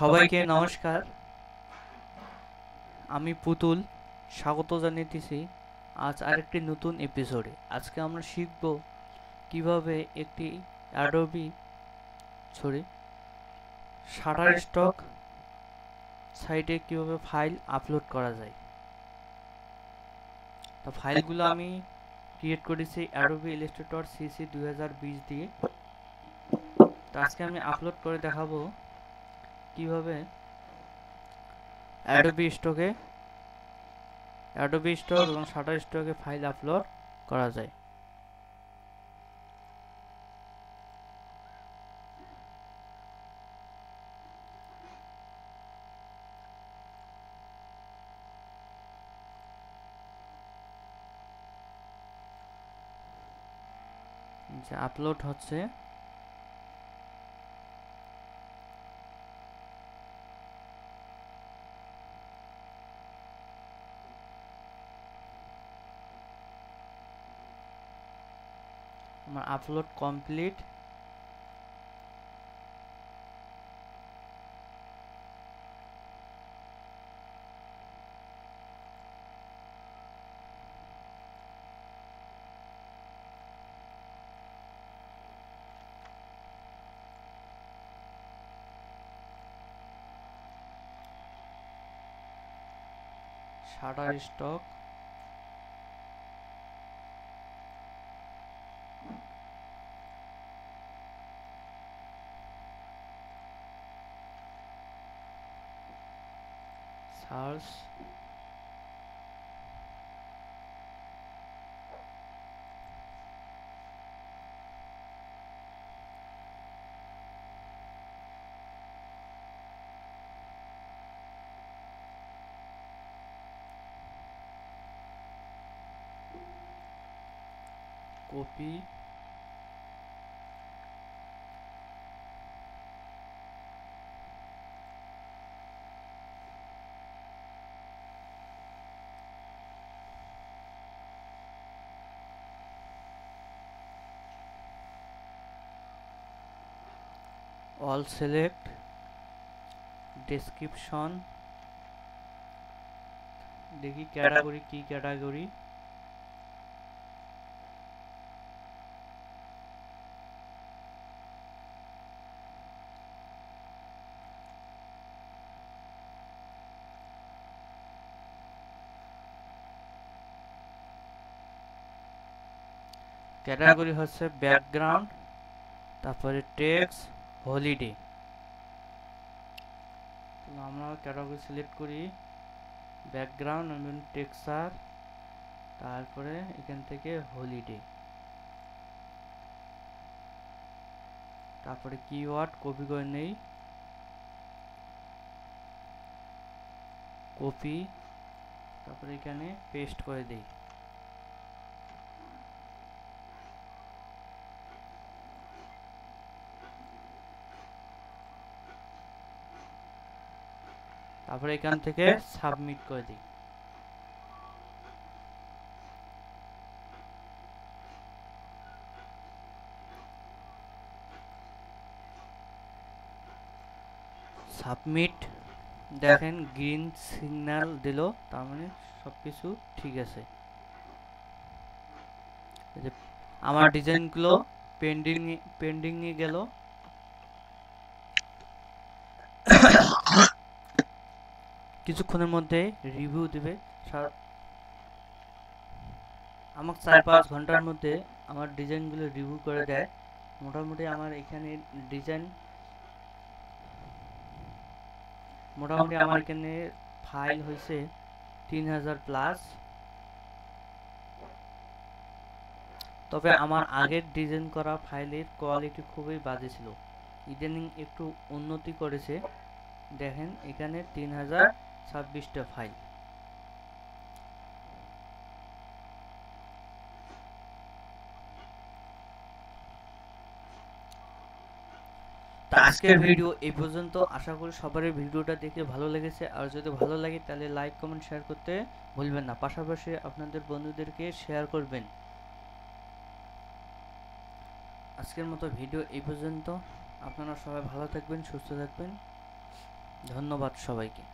সবাইকে নমস্কার। আমি পুতুল, স্বাগত জানাতেছি আজ আরেকটি নতুন এপিসোডে। আজকে আমরা শিখব কিভাবে একটি অ্যাডোবি সরি শাটারস্টক সাইটে কিভাবে ফাইল আপলোড করা যায়। তো ফাইলগুলো আমি ক্রিয়েট করেছি অ্যাডোবি ইলাস্ট্রেটর সিসি 2020 দিয়ে। তো আজকে আমি আপলোড করে দেখাবো কিভাবে অ্যাডোবি স্টক এবং শাটারস্টকে ফাইল আপলোড করা যায়। যে আপলোড হচ্ছে, আমার upload complete. Shutterstock search copy all select description, দেখি ক্যাটাগরি কি ক্যাটাগরি, ক্যাটাগরি হচ্ছে ব্যাকগ্রাউন্ড, তারপরে টেক্সট, হলিডে। আমরা ক্যাটাগরি সিলেক্ট করি ব্যাকগ্রাউন্ড এবং টেক্সচার, তারপরে এখান থেকে হলিডে, তারপরে কিওয়ার্ড কপি করে নেই, কপি, তারপরে এখানে পেস্ট করে দেই। তারপরে এখান থেকে সাবমিট করে দিই। সাবমিট, দেখেন গ্রিন সিগন্যাল দিল, তার মানে সবকিছু ঠিক আছে। আমার ডিজাইনগুলো পেন্ডিং এ গেল। কিছুক্ষণের মধ্যে রিভিউ দিবে। আমার 4-5 ঘন্টার মধ্যে আমার ডিজাইনগুলো রিভিউ করে দেয়। মোটামুটি আমার এখানে ডিজাইন ফাইল হয়েছে 3000+। তবে আমার আগের ডিজাইন করা ফাইলের কোয়ালিটি খুবই বাজে ছিল। ইদানিং একটু উন্নতি করেছে। দেখেন এখানে 3026টা ফাইল। আজকের ভিডিও এই পর্যন্ত। আশা করি সবারই ভিডিওটা দেখে ভালো লেগেছে। আর যদি ভালো লাগে তাহলে লাইক কমেন্ট শেয়ার করতে ভুলবেন না, পাশাপাশি আপনাদের বন্ধুদেরকে শেয়ার করবেন। আজকের মতো ভিডিও এই পর্যন্ত। আপনারা সবাই ভালো থাকবেন, সুস্থ থাকবেন। ধন্যবাদ সবাইকে।